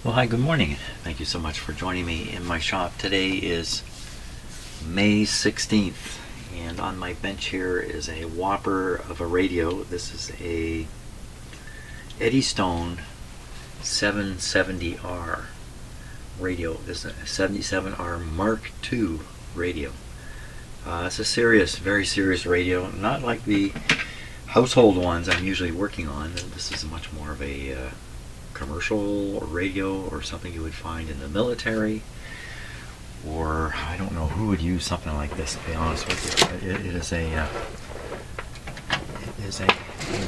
Well, hi, good morning. Thank you so much for joining me in my shop. Today is May 16th, and on my bench here is a whopper of a radio. This is a Eddystone 770R radio. This is a 77R Mark II radio. It's a serious, very serious radio, not like the household ones I'm usually working on. This is much more of a commercial radio, or something you would find in the military, or I don't know who would use something like this, to be honest with you. It is a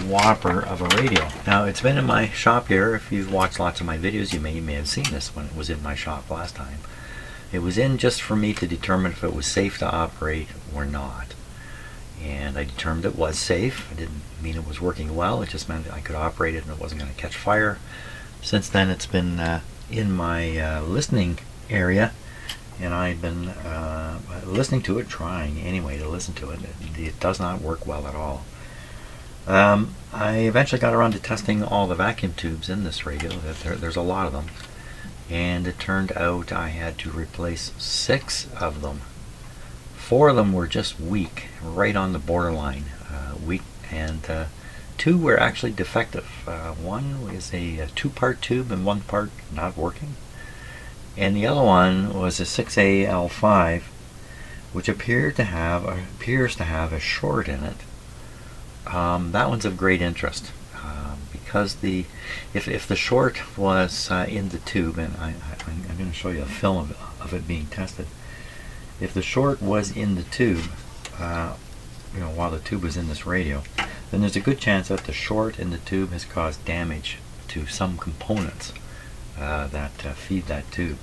whopper of a radio. Now, it's been in my shop here. If you've watched lots of my videos, you may have seen this when it was in my shop last time. It was in just for me to determine if it was safe to operate or not, and I determined it was safe. I didn't mean it was working well, it just meant I could operate it and it wasn't going to catch fire. Since then, it's been in my listening area, and I've been listening to it, trying anyway to listen to it. It does not work well at all. I eventually got around to testing all the vacuum tubes in this radio. There's a lot of them, and it turned out I had to replace 6 of them. 4 of them were just weak, right on the borderline weak, and 2 were actually defective. One is a 2-part tube and 1 part not working, and the other one was a 6AL5, which appears to have a short in it. That one's of great interest because if the short was in the tube, and I'm going to show you a film of it being tested. If the short was in the tube, while the tube was in this radio, then there's a good chance that the short in the tube has caused damage to some components that feed that tube.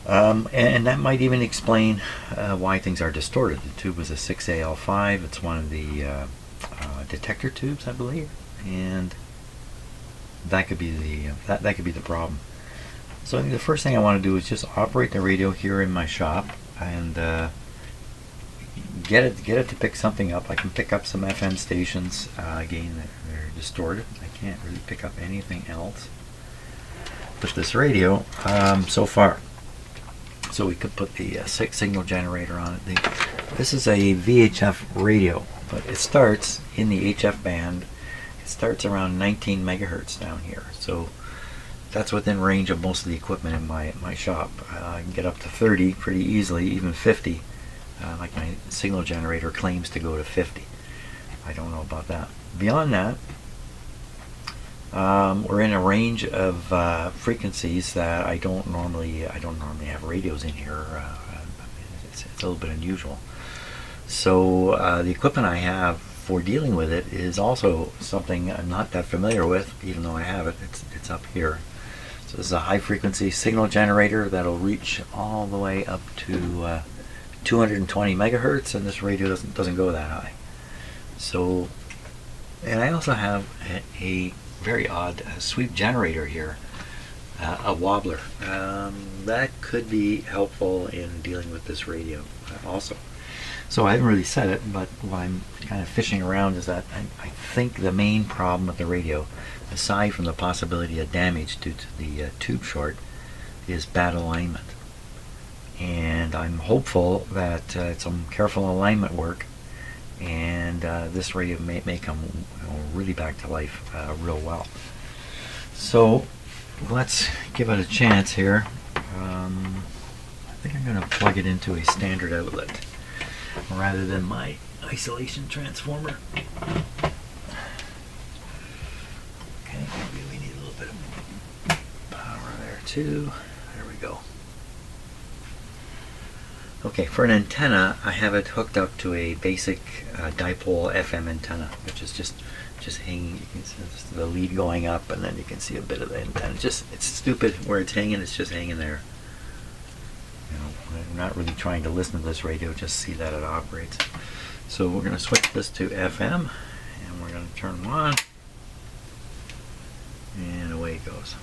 And that might even explain why things are distorted. The tube was a 6AL5. It's one of the detector tubes, I believe, and that could be the problem. So I think the first thing I want to do is just operate the radio here in my shop and get it to pick something up. I can pick up some FM stations. Again, they're distorted. I can't really pick up anything else with this radio so far. So we could put the signal generator on it. This is a VHF radio, but it starts in the HF band. It starts around 19 megahertz down here. So that's within range of most of the equipment in my shop. I can get up to 30 pretty easily, even 50. Like my signal generator claims to go to 50. I don't know about that. Beyond that, we're in a range of frequencies that I don't normally have radios in here. It's a little bit unusual. So the equipment I have for dealing with it is also something I'm not that familiar with, even though I have it. It's up here. So this is a high frequency signal generator that'll reach all the way up to 220 megahertz, and this radio doesn't go that high. So, and I also have a very odd sweep generator here, a wobbler. That could be helpful in dealing with this radio also. So I haven't really said it, but what I'm kind of fishing around is that I think the main problem with the radio, aside from the possibility of damage due to the tube short, is bad alignment. And I'm hopeful that some careful alignment work, and this radio may come really back to life real well. So let's give it a chance here. I think I'm going to plug it into a standard outlet rather than my isolation transformer. Okay, maybe we need a little bit of power there too. There we go. Okay, for an antenna, I have it hooked up to a basic dipole FM antenna, which is just hanging. You can see the lead going up, and then you can see a bit of the antenna. It's stupid where it's hanging. It's just hanging there. I'm not really trying to listen to this radio, just see that it operates. So we're going to switch this to FM, and we're going to turn them on, and away it goes.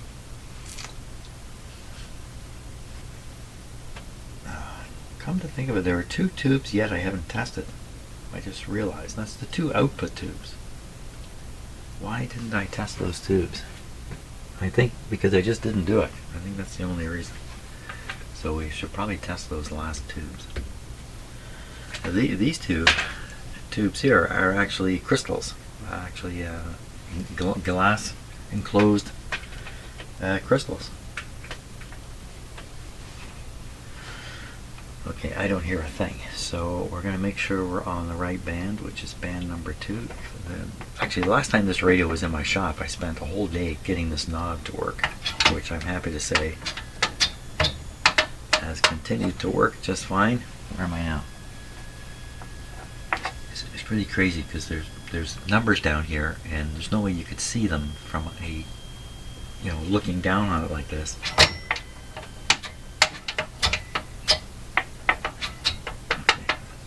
Come to think of it, there are 2 tubes yet I haven't tested. I just realized that's the 2 output tubes. Why didn't I test those tubes? I think because I just didn't do it. I think that's the only reason. So we should probably test those last tubes. Now these two tubes here are actually crystals. Actually glass enclosed crystals. Okay, I don't hear a thing. So we're going to make sure we're on the right band, which is band number 2. Actually, the last time this radio was in my shop, I spent a whole day getting this knob to work, which I'm happy to say has continued to work just fine. Where am I now? It's pretty crazy because there's numbers down here, and there's no way you could see them from a, looking down on it like this.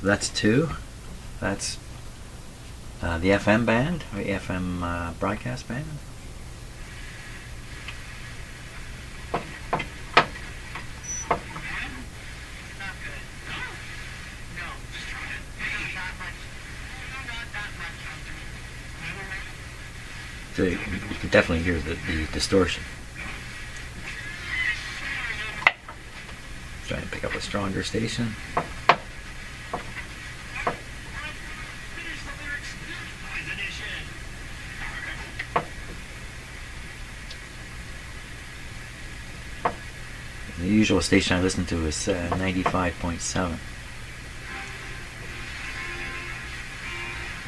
That's 2. That's the FM band, or FM broadcast band. So you can definitely hear the distortion. Try and pick up a stronger station. The usual station I listen to is 95.7.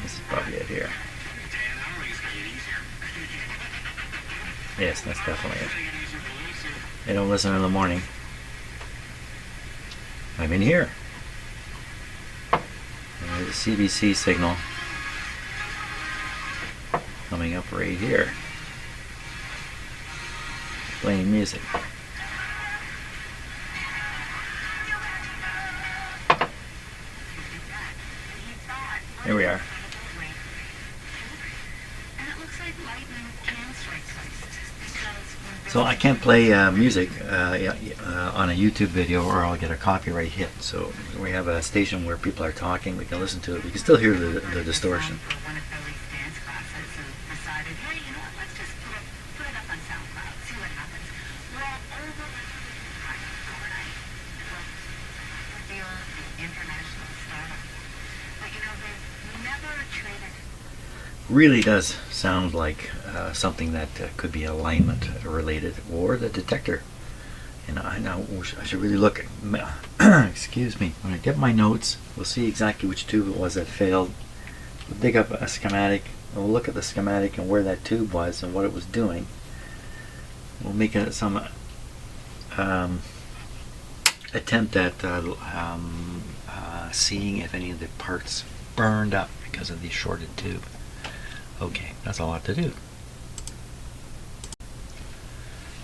This is probably it here. Yes, that's definitely it. I don't listen in the morning. I'm in here. There's a CBC signal coming up right here, playing music. Here we are. So I can't play music on a YouTube video, or I'll get a copyright hit. So we have a station where people are talking. We can listen to it. We can still hear the distortion. Really does sound like something that could be alignment related, or the detector. And I should really look at excuse me, when I get my notes, we'll see exactly which tube it was that failed. We'll dig up a schematic, and we'll look at the schematic and where that tube was and what it was doing. We'll make some attempt at seeing if any of the parts burned up because of the shorted tube. Okay, that's a lot to do.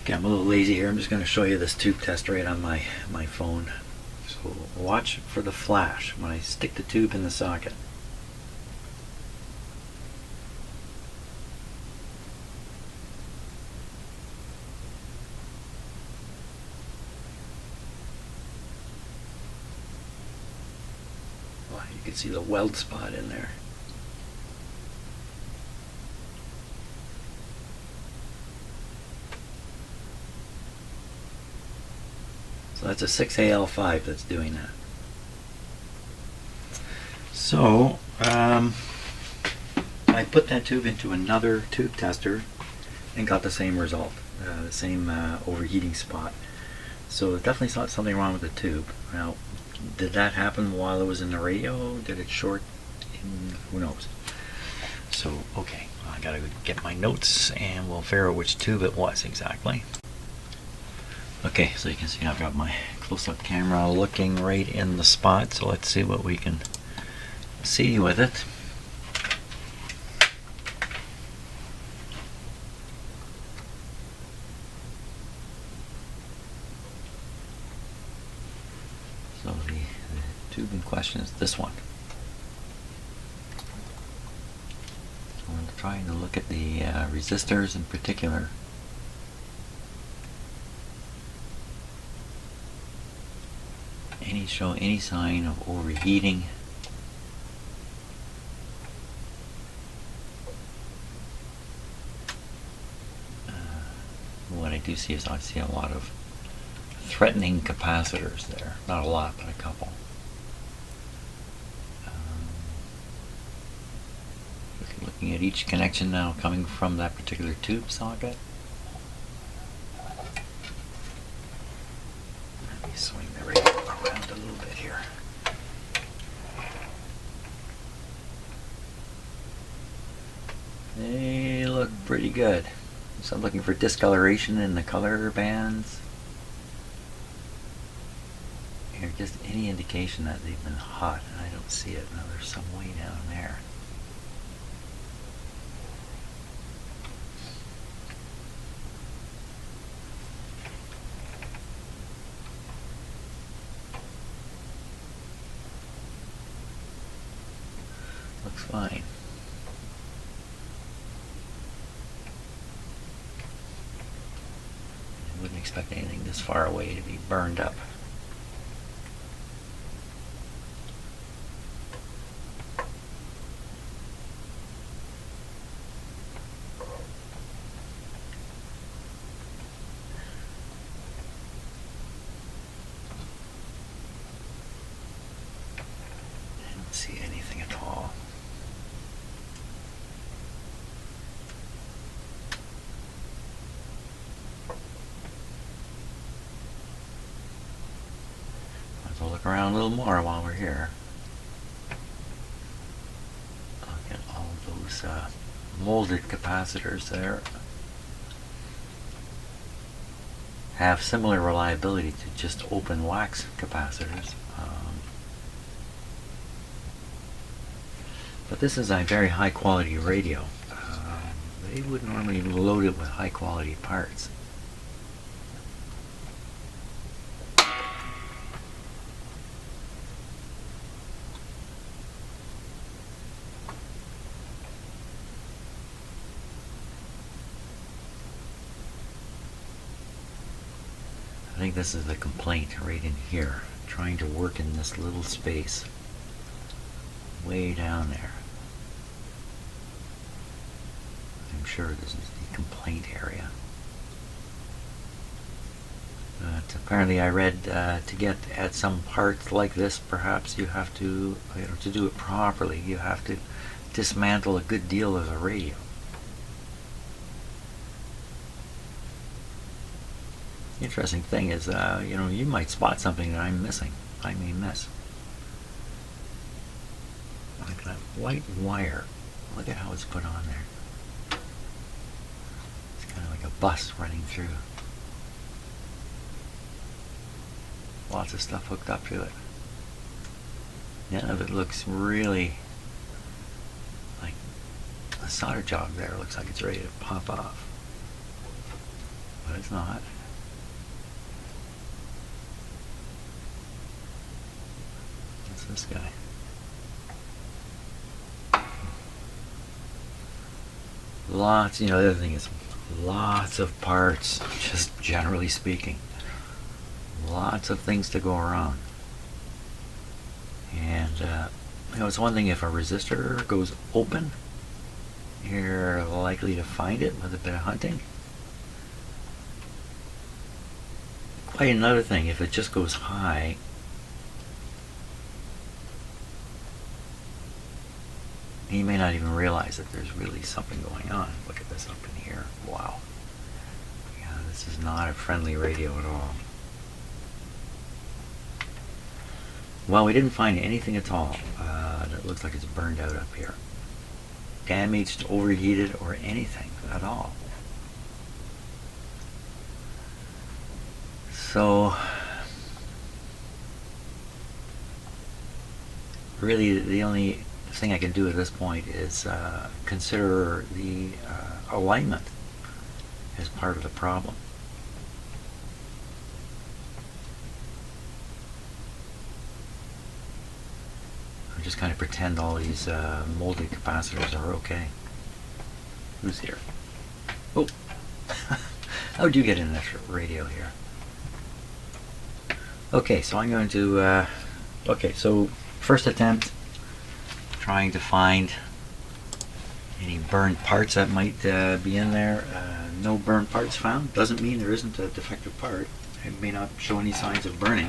Okay, I'm a little lazy here. I'm just going to show you this tube test right on my phone. So watch for the flash when I stick the tube in the socket. Well, you can see the weld spot in there. So that's a 6AL5 that's doing that. So I put that tube into another tube tester and got the same result, the same overheating spot. So definitely something wrong with the tube. Now, did that happen while it was in the radio? Did it short? Who knows? So okay, I gotta get my notes and we'll figure out which tube it was exactly. Okay, so you can see I've got my close-up camera looking right in the spot, so let's see what we can see with it. So the tube in question is this one. So I'm trying to look at the resistors in particular. Show any sign of overheating. what I do see is I see a lot of threatening capacitors there. Not a lot, but a couple. Looking at each connection now coming from that particular tube socket. Let me swing the radio around a little bit here. They look pretty good. So I'm looking for discoloration in the color bands. Or just any indication that they've been hot, and I don't see it. Now there's some way down there. Looks fine. I wouldn't expect anything this far away to be burned up. I don't see anything at all. We'll look around a little more while we're here. Look at all those molded capacitors there. Have similar reliability to just open wax capacitors. But this is a very high quality radio. They would normally load it with high quality parts. I think this is the complaint right in here, trying to work in this little space way down there. I'm sure this is the complaint area. But apparently I read to get at some parts like this, perhaps you have to, to do it properly, you have to dismantle a good deal of the radio. The interesting thing is, you might spot something that I'm missing. I may miss. Like that white wire. Look at how it's put on there. It's kind of like a bus running through. Lots of stuff hooked up to it. None of it looks really like a solder job there. It looks like it's ready to pop off. But it's not. This guy. Lots, the other thing is lots of parts, just generally speaking. Lots of things to go around. And, it's one thing if a resistor goes open, you're likely to find it with a bit of hunting. Quite another thing if it just goes high. You may not even realize that there's really something going on. Look at this up in here. Wow. Yeah, this is not a friendly radio at all. Well, we didn't find anything at all that looks like it's burned out up here. Damaged, overheated, or anything at all. So, really the only thing I can do at this point is consider the alignment as part of the problem. I just kind of pretend all these molded capacitors are okay. Who's here? Oh, how'd you get in this radio here? Okay, so I'm going to, so first attempt, trying to find any burned parts that might be in there. No burn parts found. Doesn't mean there isn't a defective part. It may not show any signs of burning.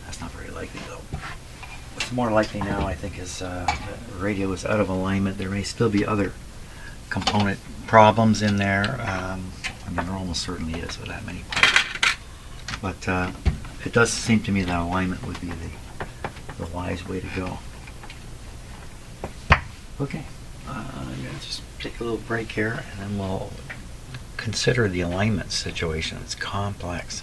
That's not very likely though. What's more likely now, I think, is the radio is out of alignment. There may still be other component problems in there. I mean, there almost certainly is with that many parts. But it does seem to me that alignment would be the wise way to go. Okay, I'm going to just take a little break here, and then we'll consider the alignment situation. It's complex.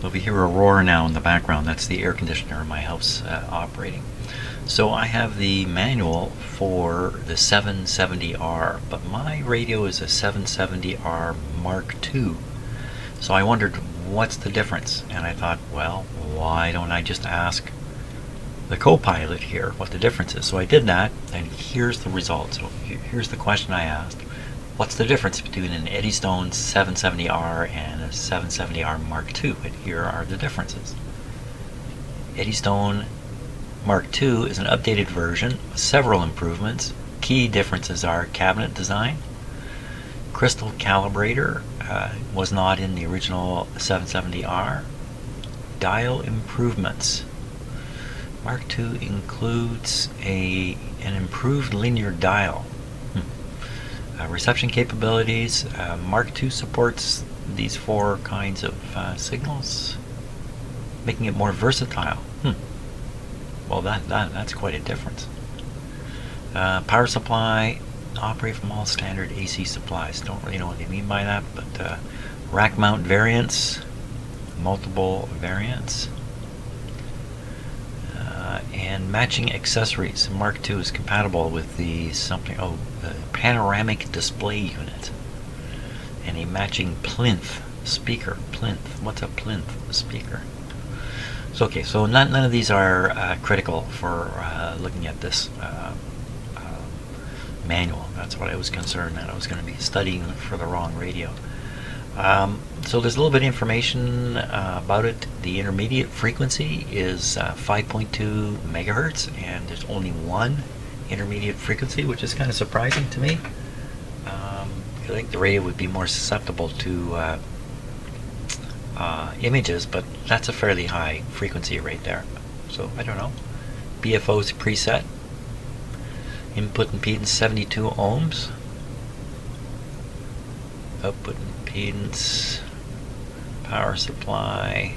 So we hear a roar now in the background. That's the air conditioner in my house operating. So I have the manual for the 770R, but my radio is a 770R Mark II. So I wondered, what's the difference? And I thought, well, why don't I just ask the co-pilot here what the difference is? So I did that, and here's the result. So here's the question I asked. What's the difference between an Eddystone 770R and a 770R Mark II? And here are the differences. Eddystone Mark II is an updated version with several improvements. Key differences are cabinet design, crystal calibrator was not in the original 770R, dial improvements. Mark II includes an improved linear dial. Reception capabilities. Mark II supports these 4 kinds of signals, making it more versatile. Well, that's quite a difference. Power supply, operate from all standard AC supplies. Don't really know what they mean by that, but rack mount variants, multiple variants, and matching accessories. Mark II is compatible with the panoramic display unit and a matching plinth speaker. Plinth. What's a plinth speaker? So okay, so none of these are critical for looking at this manual. That's what I was concerned that I was going to be studying for the wrong radio. So there's a little bit of information about it. The intermediate frequency is 5.2 megahertz, and there's only one intermediate frequency, which is kind of surprising to me. I think the radio would be more susceptible to images, but that's a fairly high frequency right there. So I don't know. BFO's preset. Input impedance 72 ohms. Output impedance, power supply,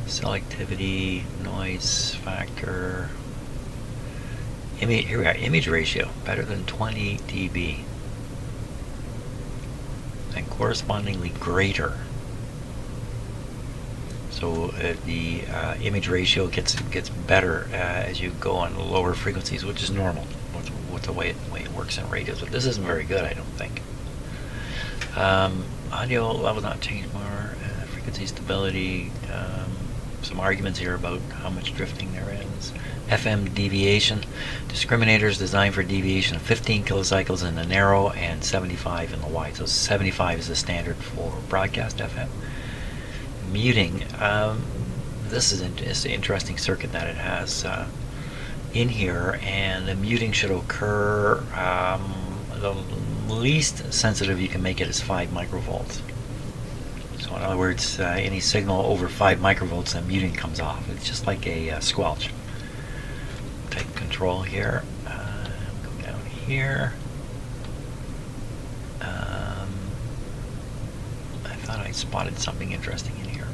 selectivity, noise factor. Here we are, image ratio better than 20 dB, and correspondingly greater. So the image ratio gets better as you go on lower frequencies, which is normal. What's the way it works in radios. But this isn't very good, I don't think. Audio level not changed more. Frequency stability. Some arguments here about how much drifting there is. FM deviation. Discriminators designed for deviation of 15 kilocycles in the narrow and 75 in the wide. So 75 is the standard for broadcast FM. Muting. This is an interesting circuit that it has in here, and the muting should occur. The least sensitive you can make it is 5 microvolts. So in other words, any signal over 5 microvolts, the muting comes off. It's just like a squelch. Take control here. Go down here. I thought I spotted something interesting in here.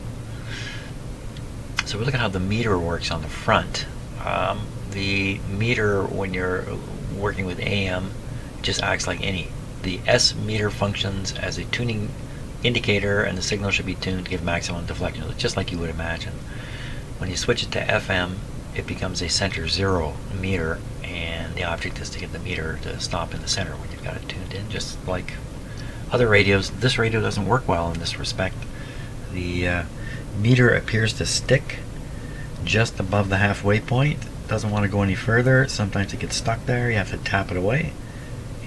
So we look at how the meter works on the front. The meter, when you're working with AM, just acts like any. The S meter functions as a tuning indicator, and the signal should be tuned to give maximum deflection, just like you would imagine. When you switch it to FM, it becomes a center zero meter, and the object is to get the meter to stop in the center when you've got it tuned in, just like other radios. This radio doesn't work well in this respect. The meter appears to stick just above the halfway point. Doesn't want to go any further. Sometimes it gets stuck there. You have to tap it away.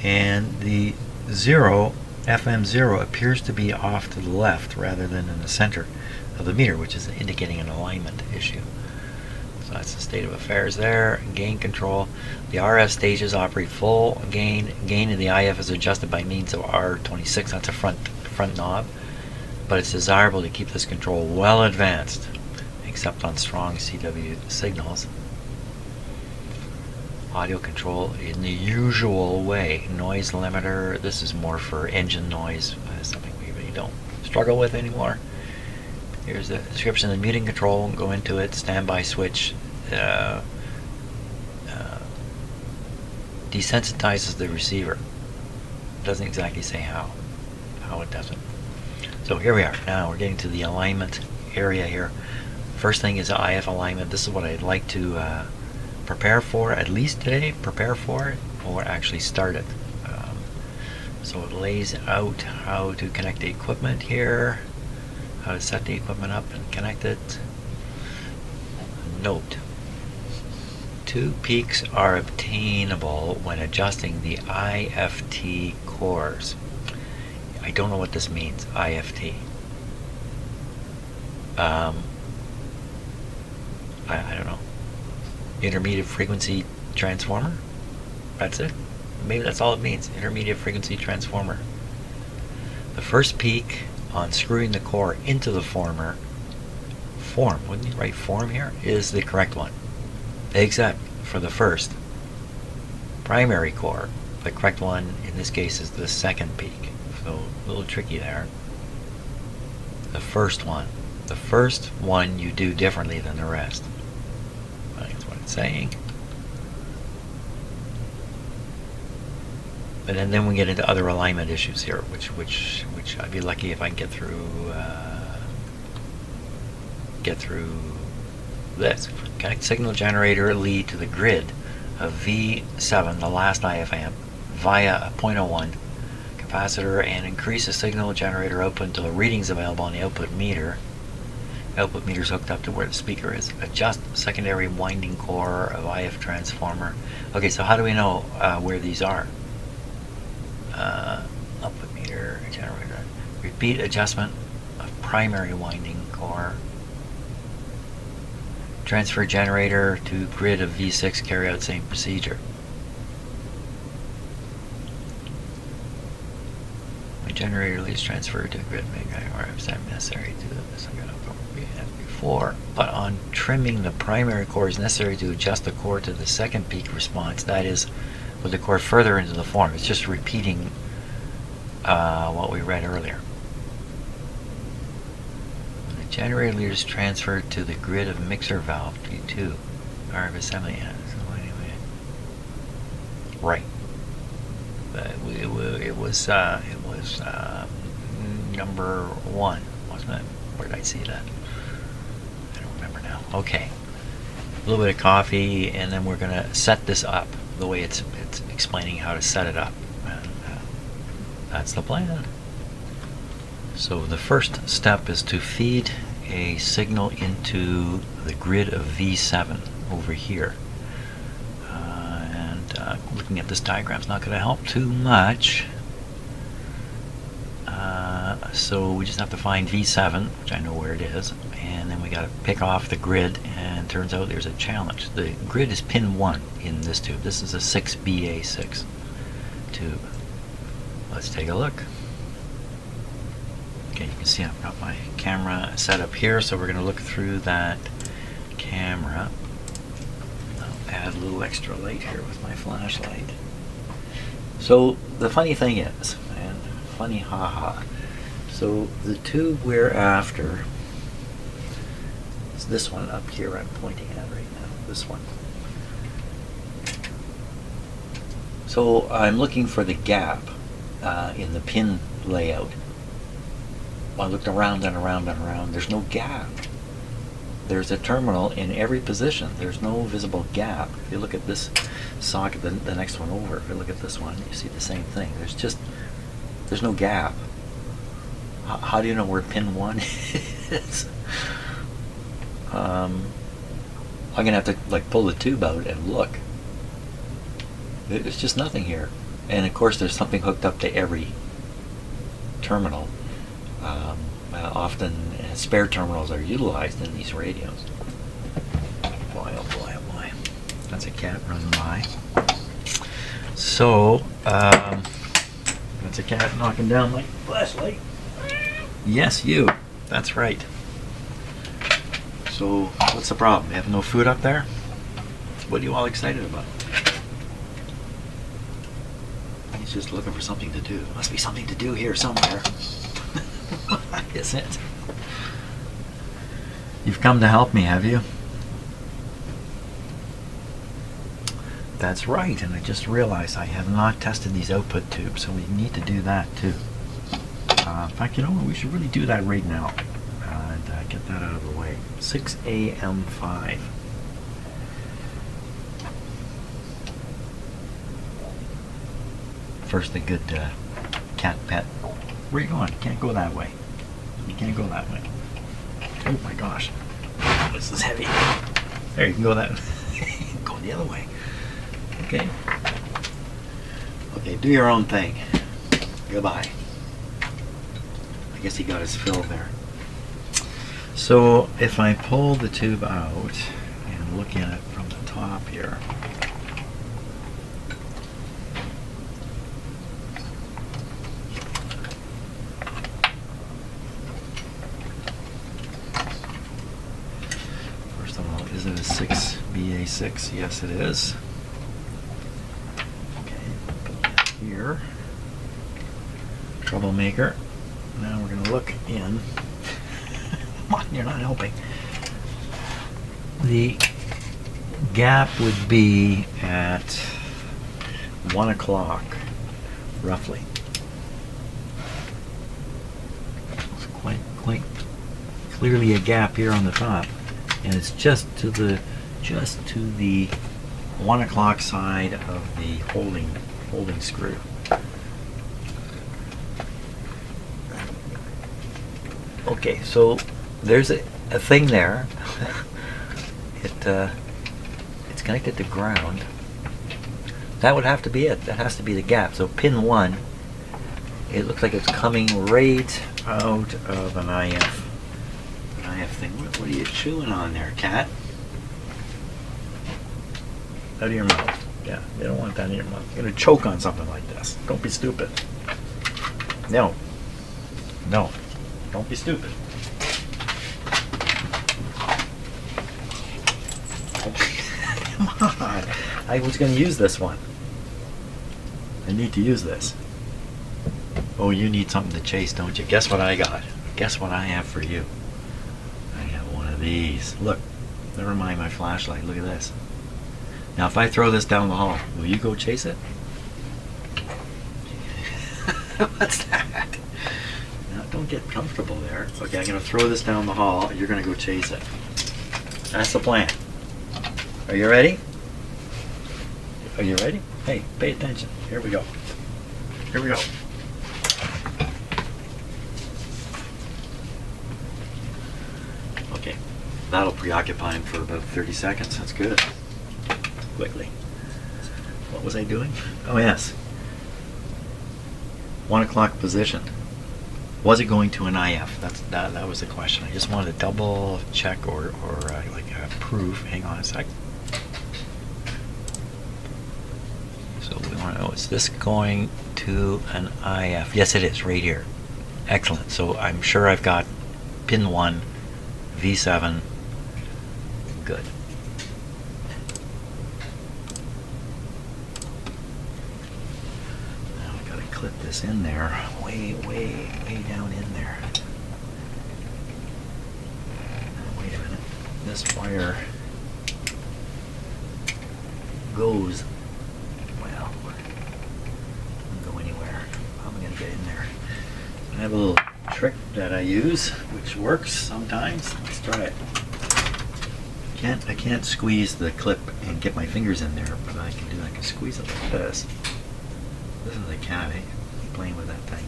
And the zero, FM zero, appears to be off to the left rather than in the center of the meter, which is indicating an alignment issue. So that's the state of affairs there. Gain control. The RF stages operate full gain. Gain in the IF is adjusted by means of R26. That's a front knob. But it's desirable to keep this control well advanced, except on strong CW signals. Audio control in the usual way. Noise limiter. This is more for engine noise. Something we really don't struggle with anymore. Here's the description of the muting control. Won't go into it. Standby switch desensitizes the receiver. Doesn't exactly say how it does it. So here we are. Now we're getting to the alignment area here. First thing is IF alignment. This is what I'd like to prepare for, at least today, prepare for it, or actually start it. So it lays out how to connect the equipment here, how to set the equipment up and connect it. Note, 2 peaks are obtainable when adjusting the IFT cores. I don't know what this means, IFT. I don't know. Intermediate frequency transformer? That's it? Maybe that's all it means. Intermediate frequency transformer. The first peak on screwing the core into the form, wouldn't you write form here? Is the correct one. Except for the first primary core. The correct one in this case is the second peak. So a little tricky there. The first one. The first one you do differently than the rest. That's what it's saying. And then we get into other alignment issues here, which I'd be lucky if I can get through this. Connect signal generator lead to the grid of V7, the last IF amp, via a 0.01 capacitor, and increase the signal generator output until the readings available on the output meter. Output meter is hooked up to where the speaker is. Adjust secondary winding core of IF transformer. Okay, so how do we know where these are? Output meter, generator. Repeat adjustment of primary winding core. Transfer generator to grid of V6, carry out same procedure. My generator leads transferred to grid or if necessary to this before, but on trimming the primary core is necessary to adjust the core to the second peak response, that is, with the core further into the form. It's just repeating what we read earlier. When the generator lead is transferred to the grid of mixer valve P2, RF assembly. So anyway, right. It was number 1, wasn't it? Where did I see that? I don't remember now. Okay, a little bit of coffee, and then we're gonna set this up the way it's explaining how to set it up, and that's the plan. So the first step is to feed a signal into the grid of V7 over here. Looking at this diagram is not going to help too much. So we just have to find V7, which I know where it is, and then we got to pick off the grid, and turns out there's a challenge. The grid is pin 1 in this tube. This is a 6BA6 tube. Let's take a look. Okay, you can see I've got my camera set up here, so we're going to look through that camera. I'll add a little extra light here with my flashlight. So the funny thing is, and funny haha, so the tube we're after is this one up here I'm pointing at right now, this one. So I'm looking for the gap in the pin layout. I looked around and around and around, there's no gap. There's a terminal in every position. There's no visible gap. If you look at this socket, the next one over, if you look at this one, you see the same thing. There's no gap. How do you know where pin 1 is? I'm gonna have to pull the tube out and look. There's just nothing here. And of course there's something hooked up to every terminal. Often spare terminals are utilized in these radios. boy, oh boy, oh boy. That's a cat running by. So, that's a cat knocking down my flashlight. Yes, you. That's right. So, what's the problem? You have no food up there? What are you all excited about? He's just looking for something to do. Must be something to do here somewhere. What is it? You've come to help me, have you? That's right, and I just realized I have not tested these output tubes, so we need to do that too. In fact, you know what? We should really do that right now and get that out of the way. 6AM5. First, a good cat pet. Where are you going? You can't go that way. You can't go that way. Oh my gosh. This is heavy. There, you can go that go the other way. Okay. Okay, do your own thing. Goodbye. I guess he got his fill there. So if I pull the tube out and look at it from the top here, first of all, is it a 6BA6? Yes, it is. Here, troublemaker. Now we're going to look in. Come on, you're not helping. The gap would be at 1 o'clock, roughly. It's quite clearly a gap here on the top, and it's just to the 1 o'clock side of the holding screw. Okay, so there's a thing there. It's connected to ground. That would have to be it. That has to be the gap. So pin 1, it looks like it's coming right out of an IF. An IF thing. What are you chewing on there, cat? Out of your mouth. Yeah, you don't want that in your mouth. You're going to choke on something like this. Don't be stupid. No. No. Don't be stupid. Come on. I was going to use this one. I need to use this. Oh, you need something to chase, don't you? Guess what I got? Guess what I have for you? I have one of these. Look. Never mind my flashlight. Look at this. Now, if I throw this down the hall, will you go chase it? What's that? Now, don't get comfortable there. Okay, I'm going to throw this down the hall, and you're going to go chase it. That's the plan. Are you ready? Are you ready? Hey, pay attention. Here we go. Here we go. Okay, that'll preoccupy him for about 30 seconds. That's good. Quickly. What was I doing? Oh yes. 1 o'clock position. Was it going to an IF? That was the question. I just wanted to double check or prove. Hang on a sec. So we want to know, is this going to an IF? Yes, it is, right here. Excellent. So I'm sure I've got pin 1, V7. Good. Clip this in there, way down in there. Now, wait a minute. This wire goes, well, doesn't go anywhere. How am I going to get in there? I have a little trick that I use, which works sometimes. Let's try it. I can't squeeze the clip and get my fingers in there, but I can squeeze it like this. This is a cat, eh? Playing with that thing.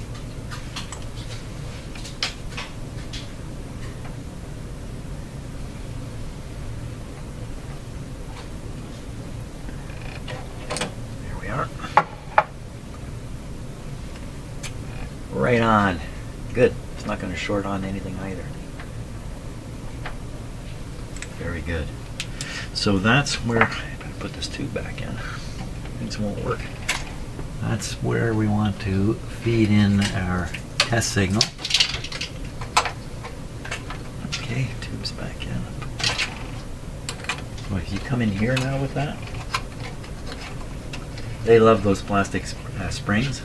There we are. Right on. Good. It's not going to short on anything either. Very good. So that's where, I better put this tube back in. Things won't work. That's where we want to feed in our test signal. Okay, tube's back in. Oh, you come in here now with that? They love those plastic springs.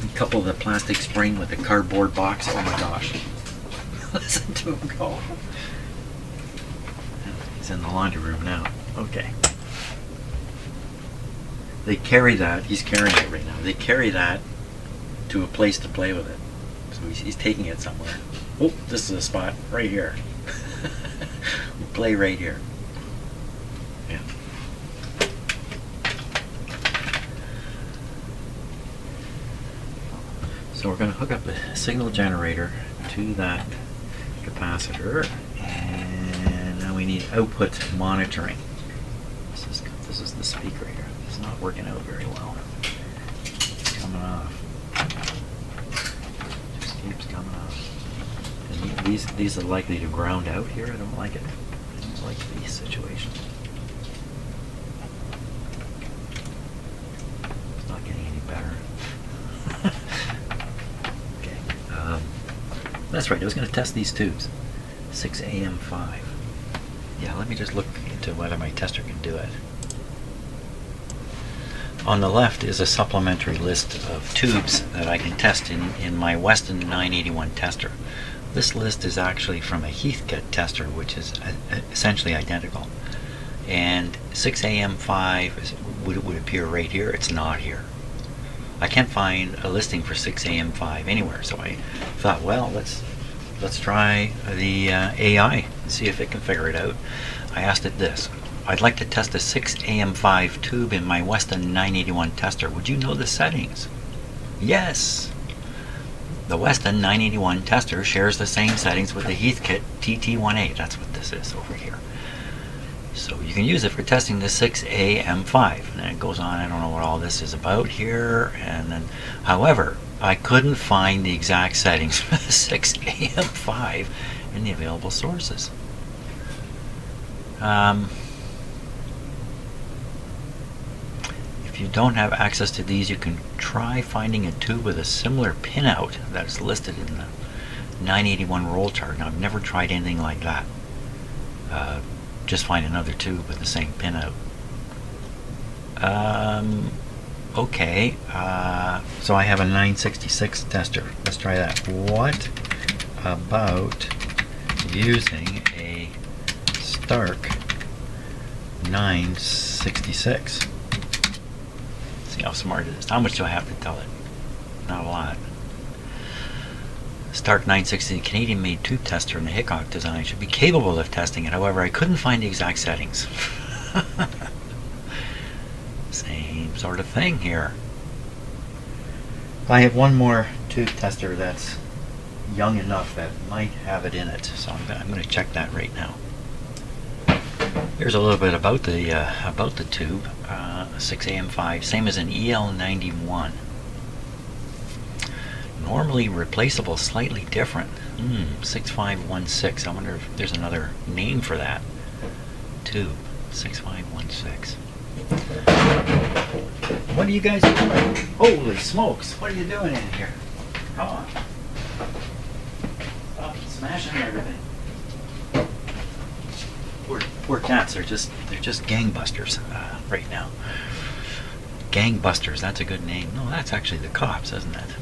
You couple the plastic spring with the cardboard box. Oh my gosh. Listen to him go. He's in the laundry room now. Okay. They carry that. He's carrying it right now. They carry that to a place to play with it. So he's taking it somewhere. Oh, this is a spot right here. We play right here. Yeah. So we're going to hook up the signal generator to that capacitor, and now we need output monitoring. This is the speaker here. It's not working out very well. It's coming off. Just keeps coming off. And these are likely to ground out here. I don't like it. I don't like these situations. It's not getting any better. That's right, I was going to test these tubes. 6AM5. Yeah, let me just look into whether my tester can do it. On the left is a supplementary list of tubes that I can test in my Weston 981 tester. This list is actually from a Heathkit tester, which is essentially identical. And 6AM5 would appear right here. It's not here. I can't find a listing for 6AM5 anywhere, so I thought, well, let's try the AI and see if it can figure it out. I asked it this: I'd like to test a 6AM5 tube in my Weston 981 tester. Would you know the settings? Yes. The Weston 981 tester shares the same settings with the Heathkit TT18. That's what this is over here. So you can use it for testing the 6AM5. And then it goes on. I don't know what all this is about here. And then, however, I couldn't find the exact settings for the 6AM5 in the available sources. If you don't have access to these, you can try finding a tube with a similar pinout that's listed in the 981 roll chart. Now, I've never tried anything like that. Just find another tube with the same pinout. Okay, so I have a 966 tester. Let's try that. What about using a Stark 966? See how smart it is. How much do I have to tell it? Not a lot. Stark 960, Canadian-made tube tester in the Hickok design, should be capable of testing it. However, I couldn't find the exact settings. Same sort of thing here. I have one more tube tester that's young enough that might have it in it, so I'm going to check that right now. Here's a little bit about the tube. 6AM5, same as an EL91. Normally replaceable, slightly different. 6516. I wonder if there's another name for that tube. 6516. What are you guys doing? Holy smokes! What are you doing in here? Come on! Stop smashing everything. Poor cats. They're just gangbusters right now. Gangbusters. That's a good name. No, that's actually the cops, isn't it?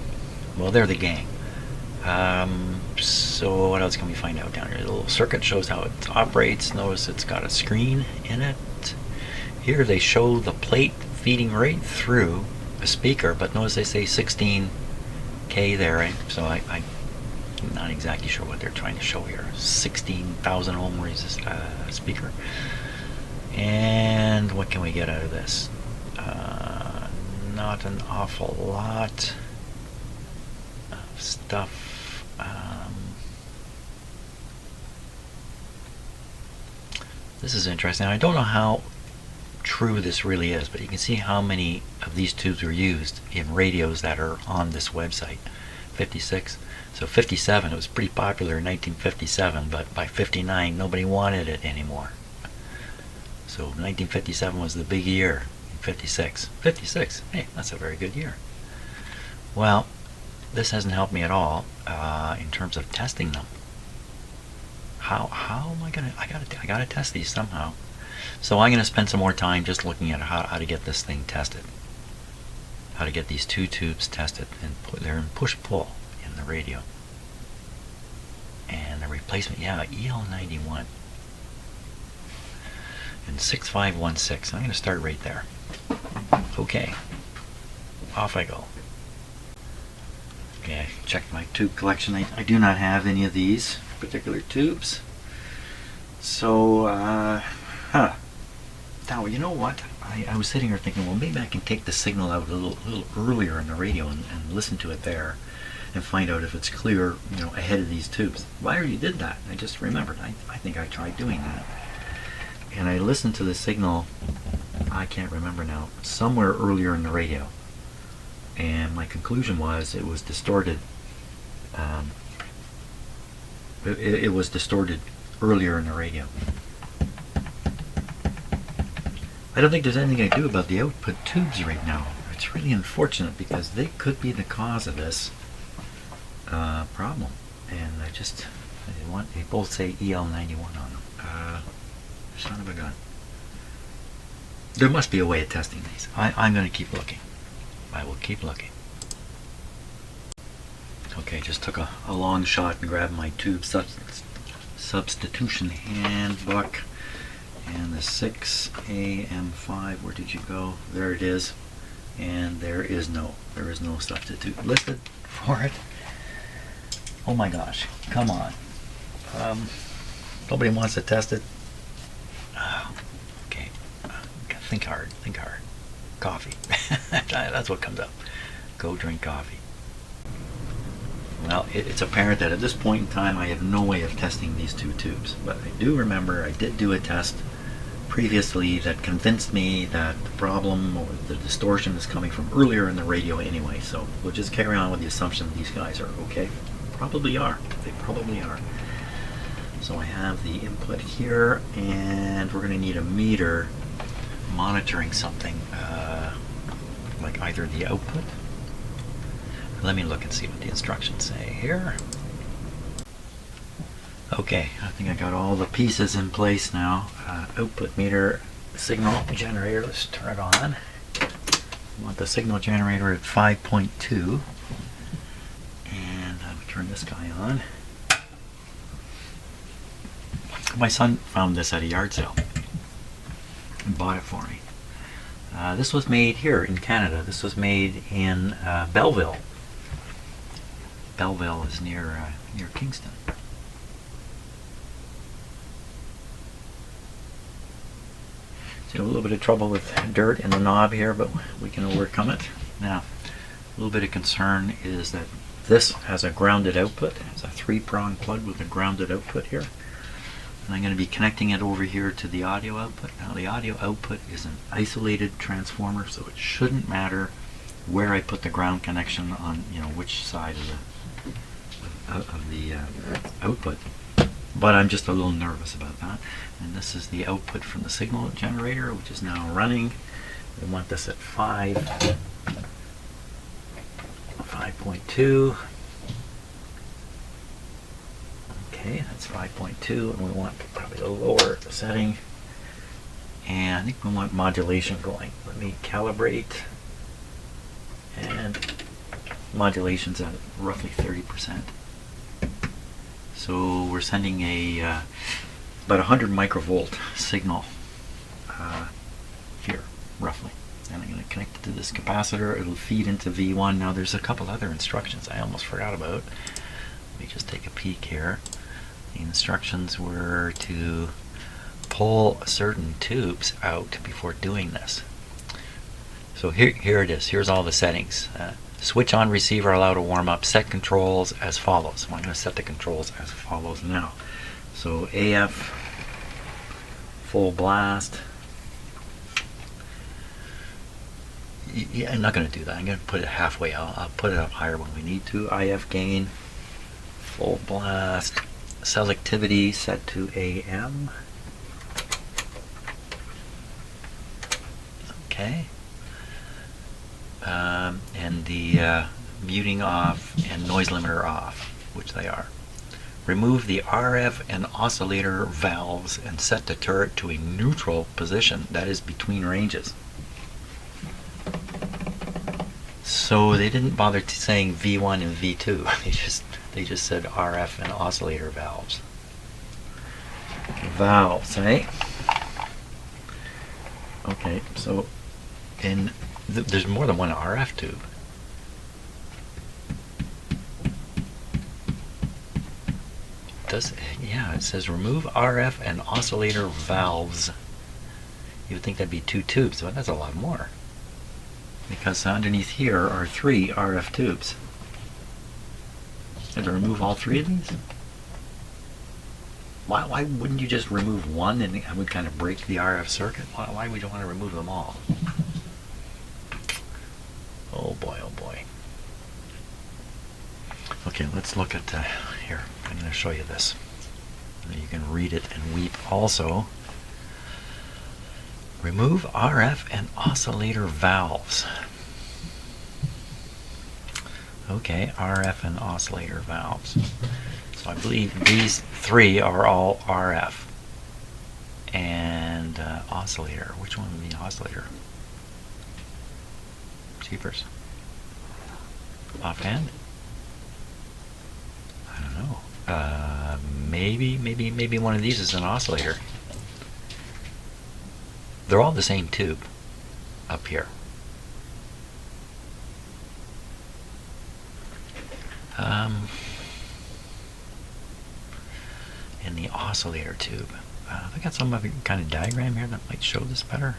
Well, they're the gang. So what else can we find out down here? The little circuit shows how it operates. Notice it's got a screen in it. Here they show the plate feeding right through a speaker, but notice they say 16K there, right? So I'm not exactly sure what they're trying to show here. 16,000 ohm speaker. And what can we get out of this? Not an awful lot of stuff. This is interesting. I don't know how true this really is, but you can see how many of these tubes were used in radios that are on this website. 56. So 57, it was pretty popular in 1957, but by 59 nobody wanted it anymore. So 1957 was the big year. 56. 56, hey, that's a very good year. Well, this hasn't helped me at all in terms of testing them. How am I gonna? I gotta test these somehow. So I'm gonna spend some more time just looking at how to get this thing tested. How to get these two tubes tested, and they're in push-pull in the radio. And the replacement, yeah, EL91 and 6516. I'm gonna start right there. Okay, off I go. Okay, check my tube collection. I do not have any of these particular tubes. So, now you know what? I was sitting here thinking, well, maybe I can take the signal out a little earlier in the radio and listen to it there, and find out if it's clear, you know, ahead of these tubes. Well, I already did that. I just remembered. I think I tried doing that, and I listened to the signal. I can't remember now. Somewhere earlier in the radio, and my conclusion was it was distorted. It was distorted earlier in the radio. I don't think there's anything I can do about the output tubes right now. It's really unfortunate because they could be the cause of this problem. And they both say EL91 on them. Son of a gun. There must be a way of testing these. I'm going to keep looking. I will keep looking. Okay, just took a long shot and grabbed my tube substitution handbook. And the 6AM5, where did you go? There it is. And there is no substitute listed for it. Oh my gosh, come on. Nobody wants to test it. Okay, think hard. Coffee. That's what comes up. Go drink coffee. Well, it's apparent that at this point in time I have no way of testing these two tubes, but I do remember I did do a test previously that convinced me that the problem or the distortion is coming from earlier in the radio anyway, so we'll just carry on with the assumption these guys are okay. Probably are. They probably are. So I have the input here, and we're going to need a meter monitoring something like either the output. Let me look and see what the instructions say here. Okay, I think I got all the pieces in place now. Output meter, signal generator, let's turn it on. I want the signal generator at 5.2. And I will turn this guy on. My son found this at a yard sale and bought it for me. This was made here in Canada. This was made in Belleville. Belleville is near Kingston. So a little bit of trouble with dirt in the knob here, but we can overcome it. Now, a little bit of concern is that this has a grounded output. It's a 3-prong plug with a grounded output here. And I'm going to be connecting it over here to the audio output. Now the audio output is an isolated transformer, so it shouldn't matter where I put the ground connection on, you know, which side of the output. But I'm just a little nervous about that. And this is the output from the signal generator, which is now running. We want this at 5.2. Okay, that's 5.2, and we want probably a lower setting. And I think we want modulation going. Let me calibrate. And modulation's at roughly 30%. So we're sending a about 100 microvolt signal here, roughly. And I'm going to connect it to this capacitor. It'll feed into V1. Now there's a couple other instructions I almost forgot about. Let me just take a peek here. The instructions were to pull certain tubes out before doing this. So here it is. Here's all the settings. Switch on receiver, allow to warm up. Set controls as follows. So I'm going to set the controls as follows now. So AF, full blast. Yeah, I'm not going to do that. I'm going to put it halfway. I'll put it up higher when we need to. IF gain, full blast, selectivity set to AM. Okay. And the muting off and noise limiter off, which they are. Remove the RF and oscillator valves and set the turret to a neutral position, that is between ranges. So they didn't bother saying V1 and V2. They just said RF and oscillator valves. Valves, eh? Okay, so there's more than one RF tube. Yeah, it says remove RF and oscillator valves. You would think that'd be 2 tubes, but that's a lot more. Because underneath here are 3 RF tubes. Had to remove all 3 of these? Why wouldn't you just remove one and it would kind of break the RF circuit? Why would you want to remove them all? Oh boy, oh boy. Okay, let's look at here. I'm going to show you this. You can read it and weep also. Remove RF and oscillator valves. Okay, RF and oscillator valves. So I believe these 3 are all RF. And oscillator. Which one would be oscillator? Jeepers. Offhand? I don't know. Maybe one of these is an oscillator. They're all the same tube up here. In the oscillator tube. I got some kind of diagram here that might show this better.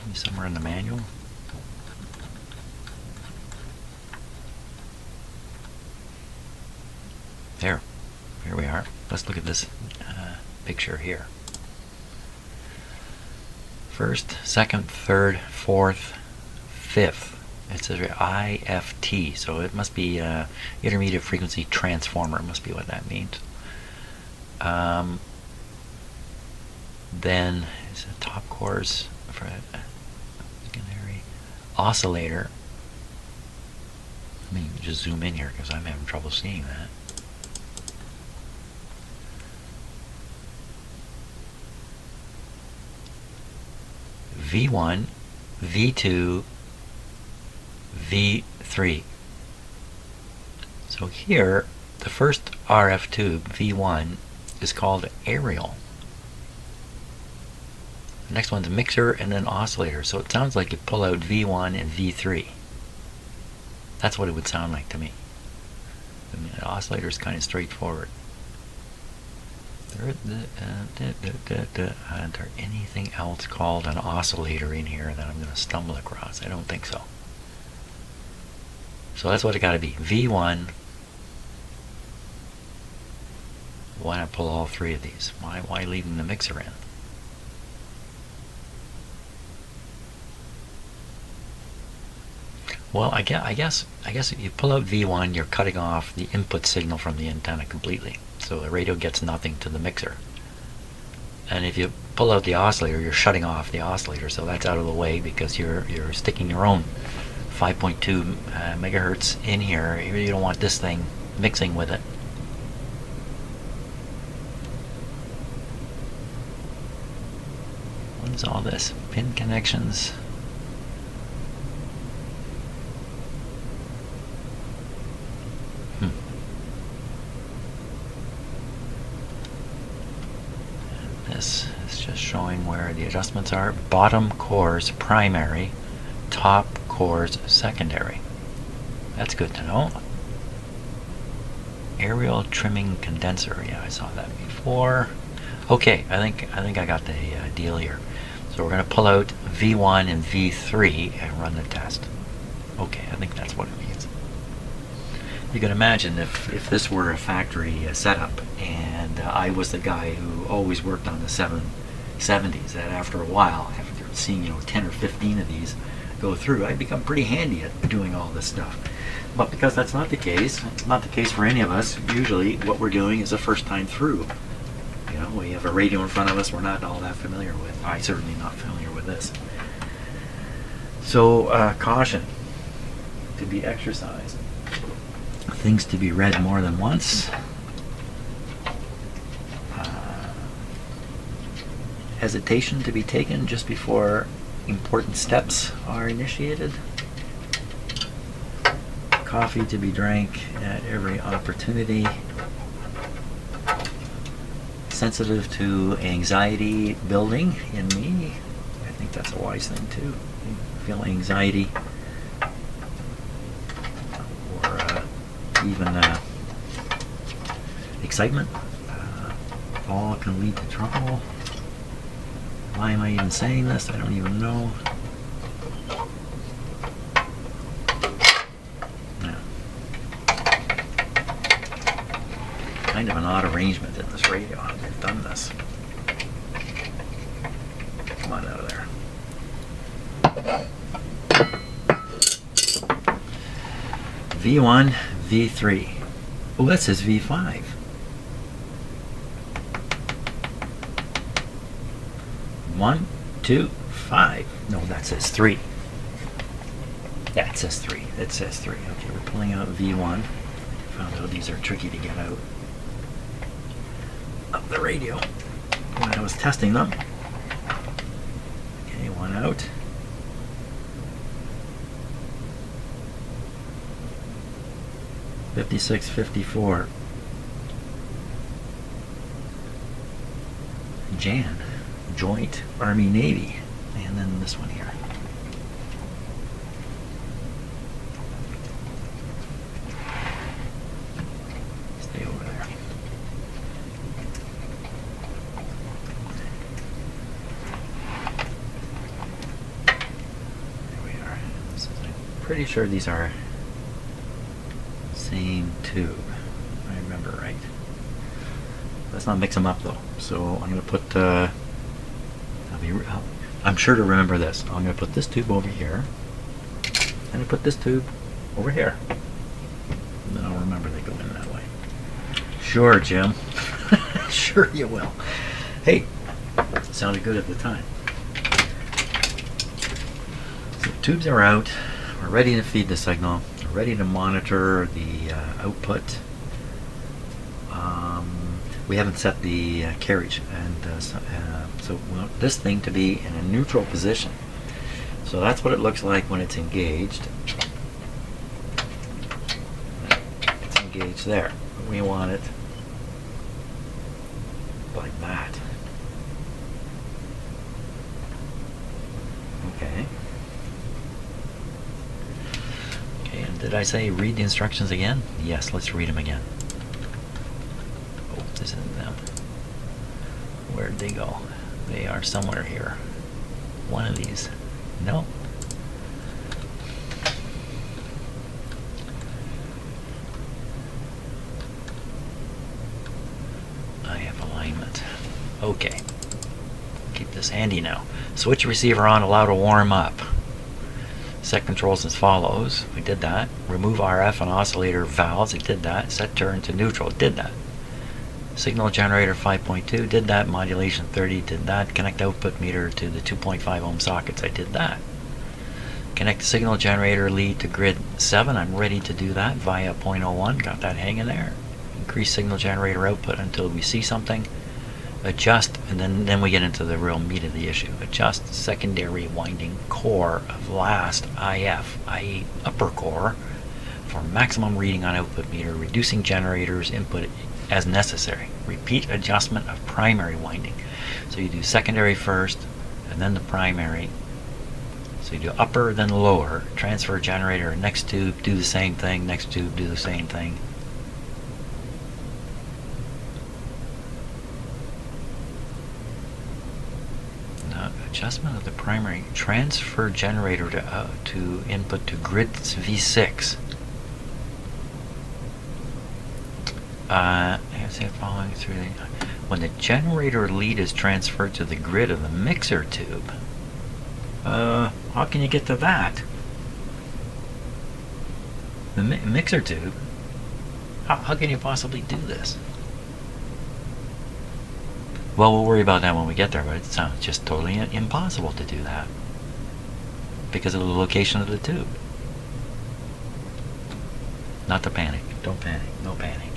Maybe somewhere in the manual. There. Here we are. Let's look at this picture here. First, second, third, fourth, fifth. It says IFT, so it must be intermediate frequency transformer. Must be what that means. Then it's a top course for secondary oscillator. Let me just zoom in here because I'm having trouble seeing that. V1, V2, V3. So here, the first RF tube, V1, is called aerial. The next one's mixer and then oscillator. So it sounds like you pull out V1 and V3. That's what it would sound like to me. I mean, the oscillator is kind of straightforward. Is there anything else called an oscillator in here that I'm going to stumble across? I don't think so. So that's what it got to be. V1. Why not pull all 3 of these? Why leaving the mixer in? Well, I guess if you pull out V1, you're cutting off the input signal from the antenna completely. So the radio gets nothing to the mixer. And if you pull out the oscillator, you're shutting off the oscillator, so that's out of the way because you're sticking your own 5.2 megahertz in here. You don't want this thing mixing with it. What is all this? Pin connections. This is just showing where the adjustments are. Bottom cores primary, top cores secondary. That's good to know. Aerial trimming condenser. Yeah, I saw that before. Okay, I think I got the deal here. So we're going to pull out V1 and V3 and run the test. Okay, I think that's what it means. You can imagine if this were a factory setup and I was the guy who always worked on the 770s, that after a while, after seeing 10 or 15 of these go through, I become pretty handy at doing all this stuff. But because that's not the case, not the case for any of us, usually what we're doing is a first time through. We have a radio in front of us we're not all that familiar with. I'm certainly not familiar with this. So caution to be exercised. Things to be read more than once. Hesitation to be taken just before important steps are initiated. Coffee to be drank at every opportunity. Sensitive to anxiety building in me. I think that's a wise thing too. Feel anxiety or even excitement. All can lead to trouble. Why am I even saying this? I don't even know. Kind of an odd arrangement in this radio. How they've done this. Come on out of there. V1, V3. Oh, that says V5. 1, 2, 5. No, that says 3. Yeah, it says 3. It says 3. Okay, we're pulling out V1. Found out these are tricky to get out of the radio when I was testing them. Okay, one out. '56, '54. Jan, Joint Army Navy, and then this one here. Stay over there. There we are. I'm pretty sure these are same tube. I remember right. Let's not mix them up though. So I'm going to put. I'm sure to remember this. I'm going to put this tube over here, and I put this tube over here. And then I'll remember they go in that way. Sure, Jim. Sure you will. Hey, sounded good at the time. So tubes are out. We're ready to feed the signal. We're ready to monitor the output. We haven't set the carriage, and so we want this thing to be in a neutral position. So that's what it looks like when it's engaged. It's engaged there. We want it like that. Okay. Okay, and did I say read the instructions again? Yes, let's read them again. Oh, this isn't them. Where'd they go? They are somewhere here. One of these. No. I have alignment. Okay. Keep this handy now. Switch receiver on, allow to warm up. Set controls as follows. We did that. Remove RF and oscillator valves. It did that. Set turn to neutral. It did that. Signal generator 5.2, did that. Modulation 30, did that. Connect output meter to the 2.5 ohm sockets, I did that. Connect the signal generator lead to grid 7, I'm ready to do that via 0.01, got that hanging there. Increase signal generator output until we see something. Adjust, and then we get into the real meat of the issue. Adjust secondary winding core of last IF, i.e. upper core, for maximum reading on output meter, reducing generator's input as necessary. Repeat adjustment of primary winding. So you do secondary first, and then the primary. So you do upper, then lower. Transfer generator, next tube, do the same thing. Next tube, do the same thing. Now, adjustment of the primary. Transfer generator to input to grid V6. Following through when the generator lead is transferred to the grid of the mixer tube, How can you get to that? The mixer tube? How can you possibly do this? Well, we'll worry about that when we get there, but it sounds just totally impossible to do that because of the location of the tube. Not to panic. Don't panic. No panic.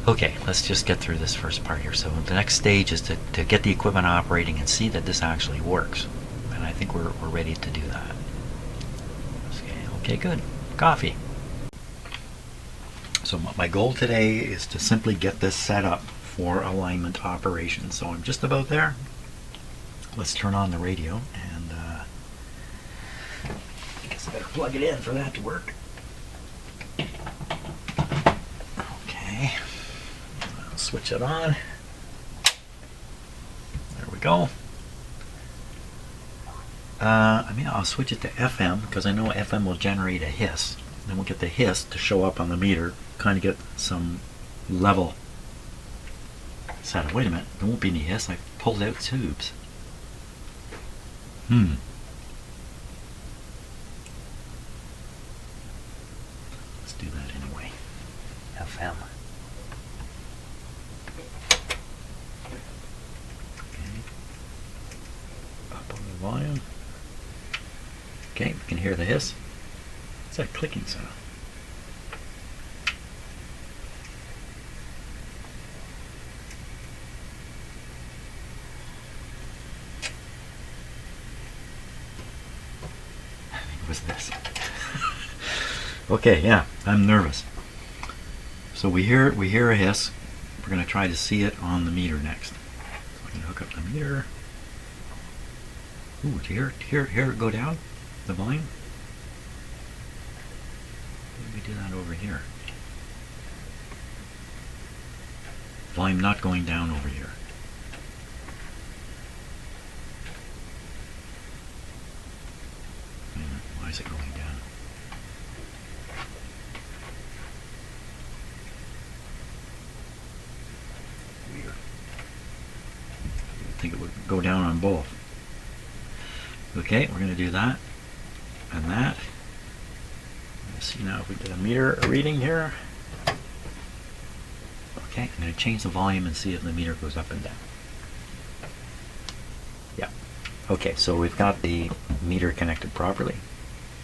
Okay, let's just get through this first part here. So the next stage is to get the equipment operating and see that this actually works. And I think we're ready to do that. Okay, good. Coffee. So my goal today is to simply get this set up for alignment operations. So I'm just about there. Let's turn on the radio, and I guess I better plug it in for that to work. Okay. Switch it on. There we go. I'll switch it to FM because I know FM will generate a hiss. Then we'll get the hiss to show up on the meter, kind of get some level set up. Wait a minute, there won't be any hiss. I pulled out tubes. Let's do that anyway. FM. Volume. Okay, we can hear the hiss. What's that clicking sound? I think it was this. Okay, yeah, I'm nervous. So we hear a hiss. We're going to try to see it on the meter next. So I'm going to hook up the meter. Ooh, hear it go down? The volume? Maybe do that over here. Volume not going down over here. Why is it going down? Weird. I think it would go down on both. Okay, we're going to do that and that. Let's see now if we get a meter reading here. Okay, I'm going to change the volume and see if the meter goes up and down. Yeah. Okay, so we've got the meter connected properly.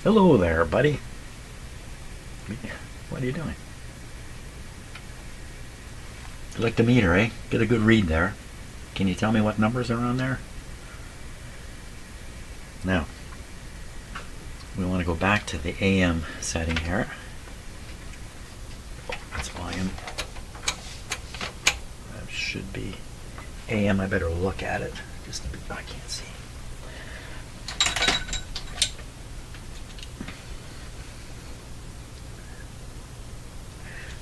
Hello there, buddy. What are you doing? You like the meter, eh? Get a good read there. Can you tell me what numbers are on there? Now, we want to go back to the AM setting here. That's volume. That should be AM. I better look at it. Just I can't see.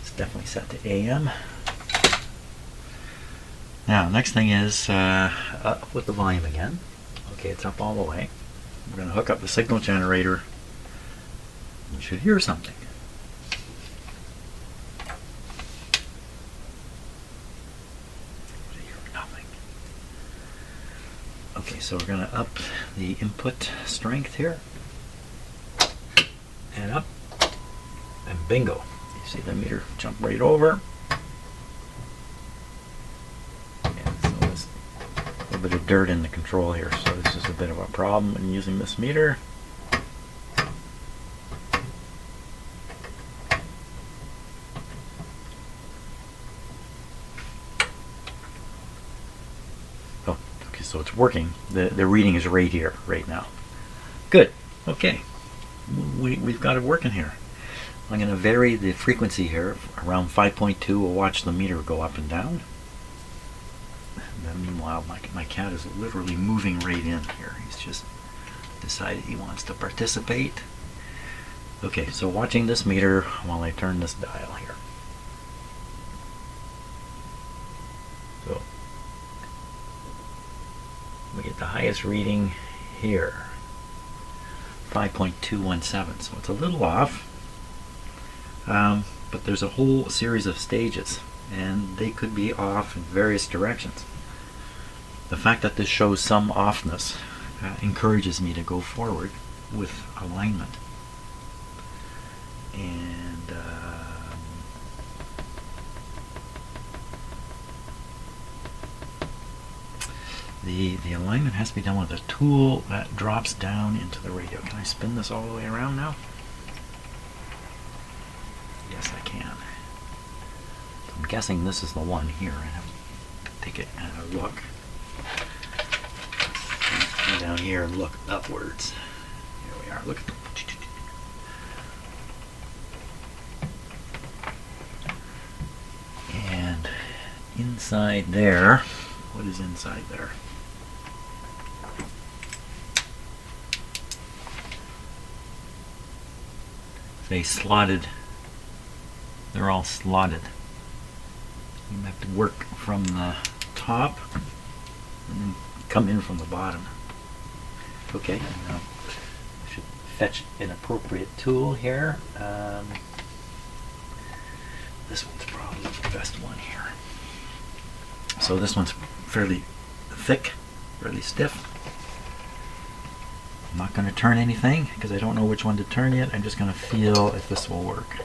It's definitely set to AM. Now, next thing is up with the volume again. Okay, it's up all the way. We're going to hook up the signal generator. You should hear something. I hear nothing. Okay, so we're going to up the input strength here. And up. And bingo. You see the meter jump right over. Bit of dirt in the control here, so this is a bit of a problem in using this meter. Oh, okay, so it's working. The reading is right here, right now. Good. Okay, we've got it working here. I'm going to vary the frequency here around 5.2. We'll watch the meter go up and down. And meanwhile, my cat is literally moving right in here. He's just decided he wants to participate. Okay, so watching this meter while I turn this dial here. So we get the highest reading here, 5.217. So it's a little off, but there's a whole series of stages, and they could be off in various directions. The fact that this shows some offness encourages me to go forward with alignment. And the alignment has to be done with a tool that drops down into the radio. Can I spin this all the way around now? Yes, I can. I'm guessing this is the one here. I have to take it and look. Go down here and look upwards. Here we are. Look at the and inside there. What is inside there? They slotted. They're all slotted. You have to work from the top and then come in from the bottom. Okay, now I should fetch an appropriate tool here. This one's probably the best one here. So this one's fairly thick, fairly stiff. I'm not going to turn anything because I don't know which one to turn yet. I'm just going to feel if this will work.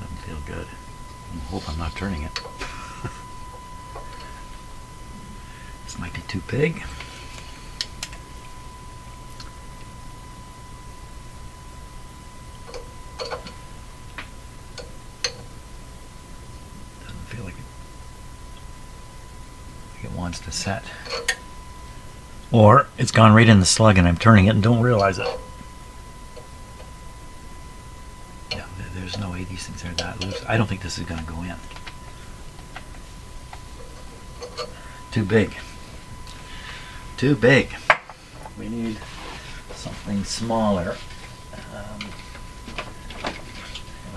Doesn't feel good. I hope I'm not turning it. This might be too big. Doesn't feel like it wants to set. Or it's gone right in the slug and I'm turning it and don't realize it. Yeah, there's no way these things are that loose. I don't think this is going to go in. Too big. Too big. We need something smaller.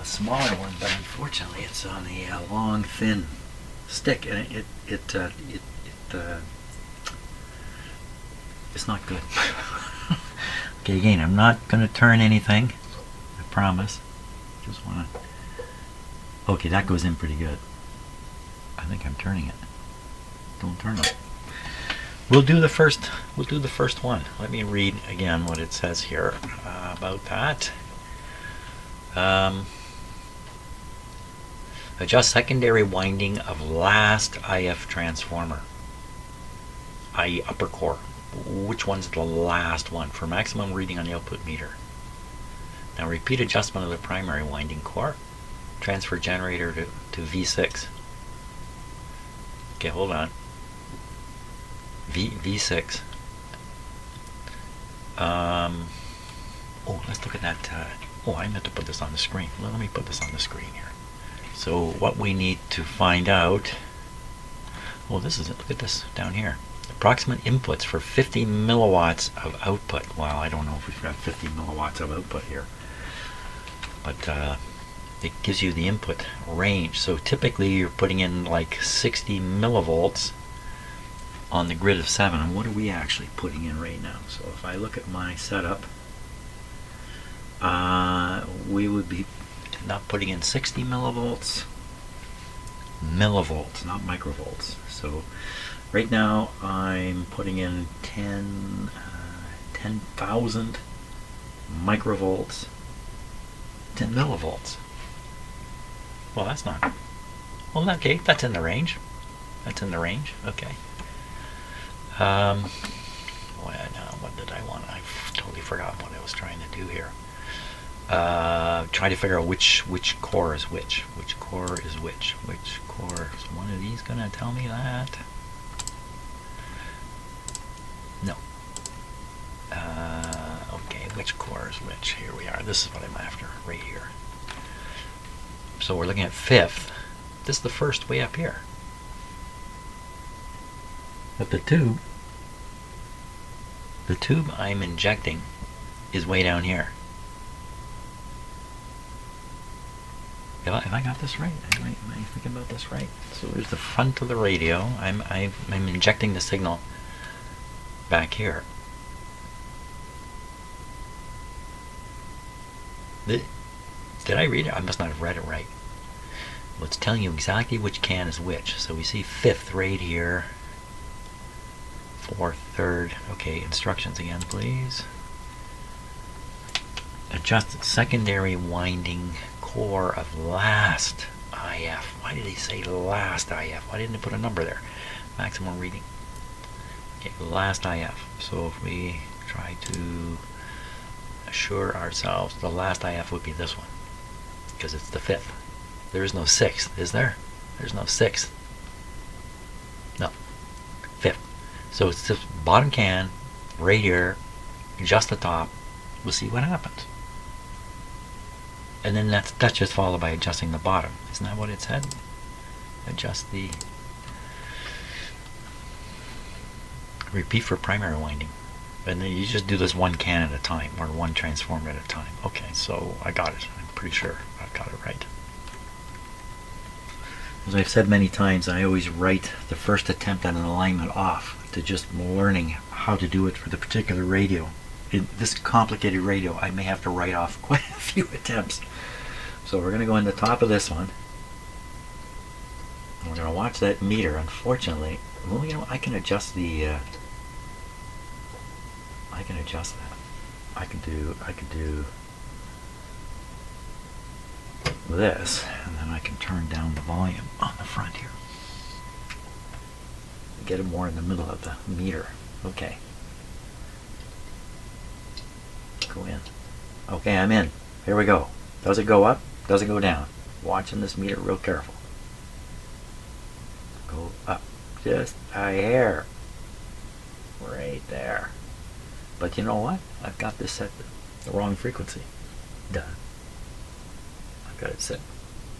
A smaller one, but unfortunately it's on a long, thin stick, and it's not good. Okay, again, I'm not going to turn anything. I promise. Just want to. Okay, that goes in pretty good. I think I'm turning it. Don't turn it. We'll do the first one. Let me read again what it says here about that. Adjust secondary winding of last IF transformer, i.e. upper core. Which one's the last one for maximum reading on the output meter? Now repeat adjustment of the primary winding core. Transfer generator to V6. Okay, hold on. V6. Oh, let's look at that. I meant to put this on the screen. Let me put this on the screen here. So what we need to find out. Oh, this is it. Look at this down here. Approximate inputs for 50 milliwatts of output. Well, I don't know if we've got 50 milliwatts of output here, but it gives you the input range. So typically you're putting in like 60 millivolts on the grid of 7. And what are we actually putting in right now? So if I look at my setup, we would be not putting in 60 millivolts, not microvolts. So right now I'm putting in 10,000 microvolts, 10 millivolts. Well, that's not. Well, okay, that's in the range. That's in the range. Okay. What did I want? I totally forgot what I was trying to do here. Trying to figure out which core is which. Which core is which? Which core? Is one of these gonna tell me that? No. Okay, which core is which? Here we are. This is what I'm after, right here. So we're looking at 5th. This is the first way up here. But the tube I'm injecting is way down here. Have I got this right? Am I thinking about this right? So there's the front of the radio. I'm injecting the signal back here. Did I read it? I must not have read it right. Well, it's telling you exactly which can is which. So we see 5th right here. 4 third. Okay, instructions again, please. Adjust secondary winding core of last IF. Why did he say last IF? Why didn't he put a number there? Maximum reading. Okay, last IF. So if we try to assure ourselves, the last IF would be this one, because it's the 5th. There is no 6th, is there? There's no 6th. No. 5th. So it's just bottom can, right here, just the top. We'll see what happens. And then that's just followed by adjusting the bottom. Isn't that what it said? Adjust the... Repeat for primary winding. And then you just do this one can at a time, or one transformer at a time. Okay, so I got it. I'm pretty sure I've got it right. As I've said many times, I always write the first attempt at an alignment off to just learning how to do it for the particular radio. In this complicated radio, I may have to write off quite a few attempts. So we're going to go in the top of this one. And we're going to watch that meter. Unfortunately, well, you know, I can adjust the... I can adjust that. I can do this, and then I can turn down the volume on the front here. Get it more in the middle of the meter. Okay. Go in. Okay, I'm in. Here we go. Does it go up? Does it go down? Watching this meter real careful. Go up. Just a hair. Right there. But you know what? I've got this set the wrong frequency. Done. I've got it set.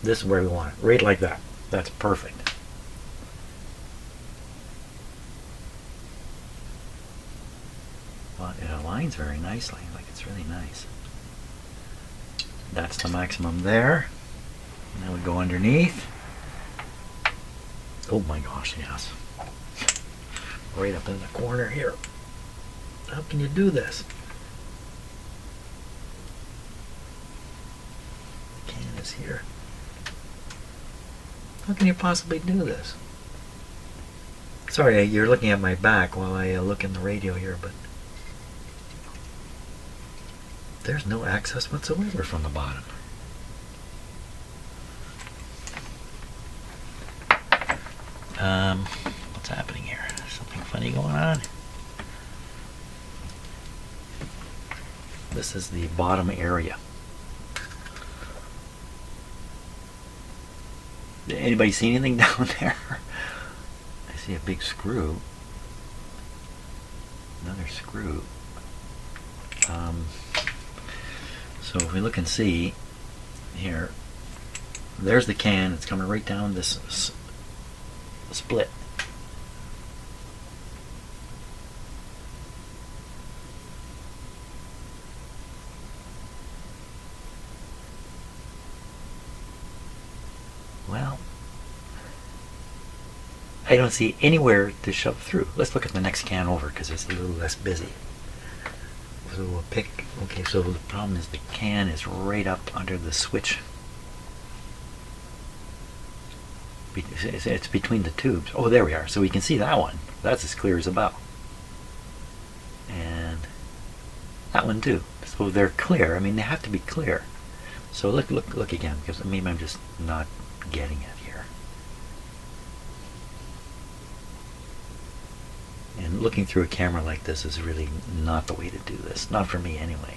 This is where we want it. Right like that. That's perfect. Well, it aligns very nicely. Like, it's really nice. That's the maximum there. Now we go underneath. Oh my gosh, yes. Right up in the corner here. How can you do this? The can is here. How can you possibly do this? Sorry, you're looking at my back while I look in the radio here, but there's no access whatsoever from the bottom. What's happening here? Something funny going on? This is the bottom area. Did anybody see anything down there? I see a big screw. Another screw. So if we look and see here, there's the can. It's coming right down this split. Well, I don't see anywhere to shove through. Let's look at the next can over because it's a little less busy. So we'll pick, okay, so the problem is the can is right up under the switch. It's between the tubes. Oh, there we are. So we can see that one. That's as clear as a bell. And that one too. So they're clear. I mean, they have to be clear. So look again, because maybe I'm just not getting it here. And looking through a camera like this is really not the way to do this. Not for me anyway.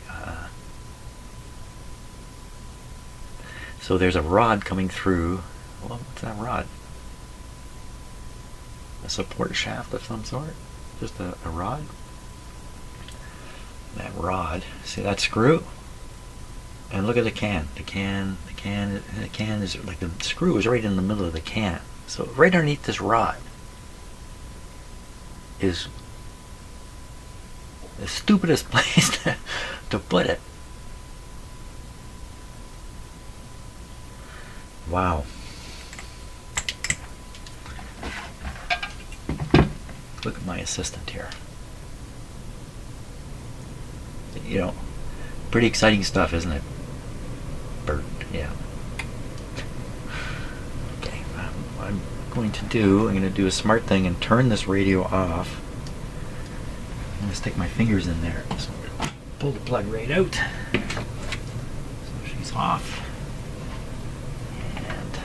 So there's a rod coming through. Well, what's that rod? A support shaft of some sort? Just a rod? That rod. See that screw? And look at the can. The can is like the screw is right in the middle of the can. So right underneath this rod is the stupidest place to put it. Wow. Look at my assistant here. You know, pretty exciting stuff, isn't it? Bert, yeah. Okay, what I'm going to do a smart thing and turn this radio off. I'm going to stick my fingers in there. So I'm going to pull the plug right out. So she's off. And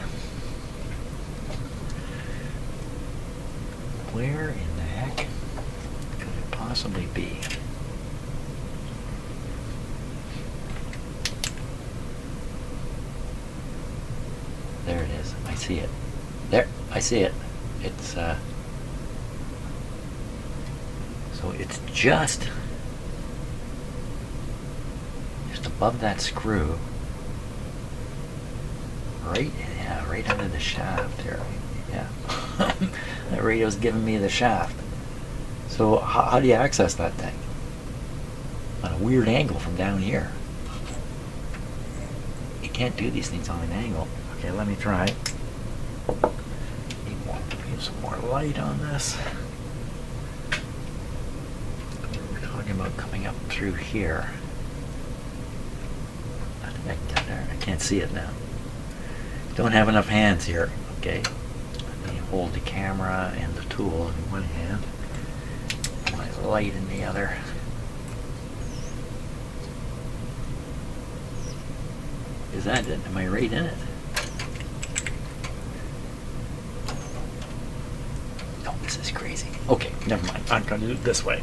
where in the heck could it possibly be? There it is. I see it. There, I see it. It's so it's just above that screw, right? Yeah, right under the shaft here. Yeah, that radio's giving me the shaft. So how do you access that thing? On a weird angle from down here. You can't do these things on an angle. Okay, let me try. Need some more light on this. We're talking about coming up through here. I think I can get there. I can't see it now. Don't have enough hands here. Okay. Let me hold the camera and the tool in one hand. My light in the other. Is that it? Am I right in it? No, this is crazy. Okay, never mind. I'm going to do it this way.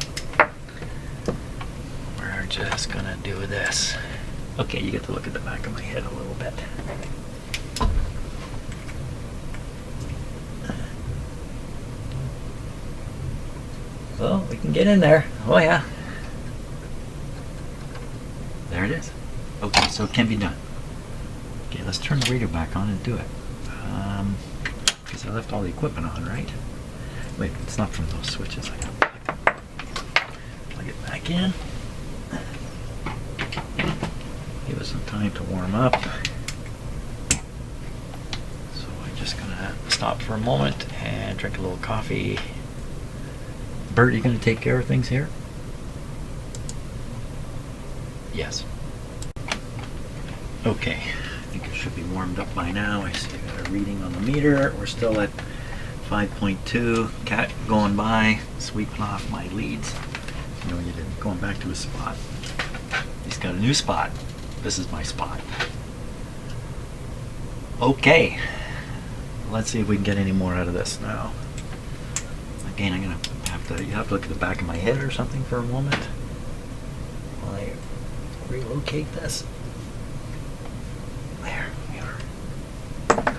We're just going to do this. Okay, you get to look at the back of my head a little bit. Well, we can get in there. Oh, yeah. There it is. Okay, so it can be done. Okay, let's turn the radio back on and do it. Because I left all the equipment on, right? Wait, it's not from those switches. I gotta plug it back in. Give it some time to warm up. So I'm just gonna stop for a moment and drink a little coffee. Bert, you gonna take care of things here? Yes. Okay. I think it should be warmed up by now. I see I got a reading on the meter. We're still at 5.2. Cat going by, sweeping off my leads. No, you didn't. Going back to his spot. He's got a new spot. This is my spot. Okay. Let's see if we can get any more out of this now. Again, I'm gonna you have to look at the back of my head or something for a moment while I relocate this. There we are.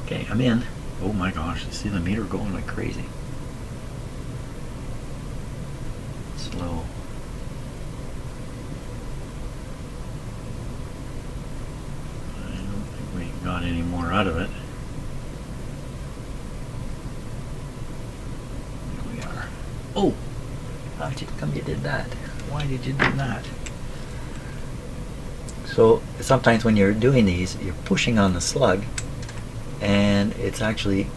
Okay, I'm in. Oh my gosh, you see the meter going like crazy. Slow. I don't think we got any more out of it. Here we are. Oh! How come you did that? Why did you do that? So sometimes when you're doing these, you're pushing on the slug and it's actually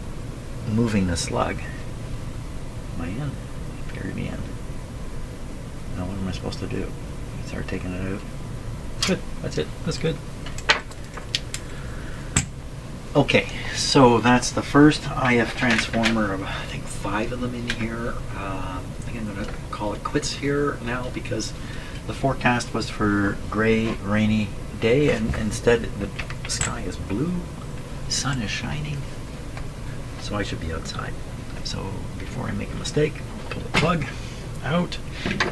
moving the slug. Am I in? Carry me in. Now what am I supposed to do? Start taking it out. Good, that's it, that's good. Okay, so that's the first IF transformer of I think 5 of them in here. I think I'm going to call it quits here now because the forecast was for gray, rainy day, and instead the sky is blue, sun is shining, so I should be outside. So before I make a mistake, I'll pull the plug out,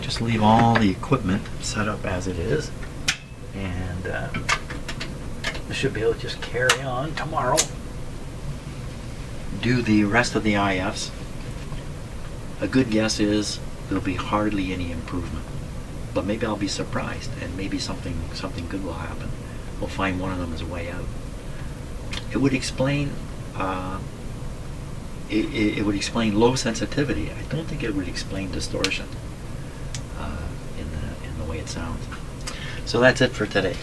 just leave all the equipment set up as it is, and I should be able to just carry on tomorrow, do the rest of the IFs. A good guess is there'll be hardly any improvement. But maybe I'll be surprised, and maybe something good will happen. We'll find one of them is a way out. It would explain it would explain low sensitivity. I don't think it would explain distortion in the way it sounds. So that's it for today.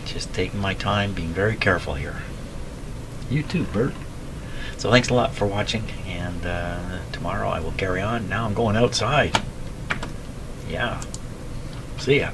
Just taking my time, being very careful here. You too, Bert. So thanks a lot for watching, and tomorrow I will carry on. Now I'm going outside. Yeah. See ya.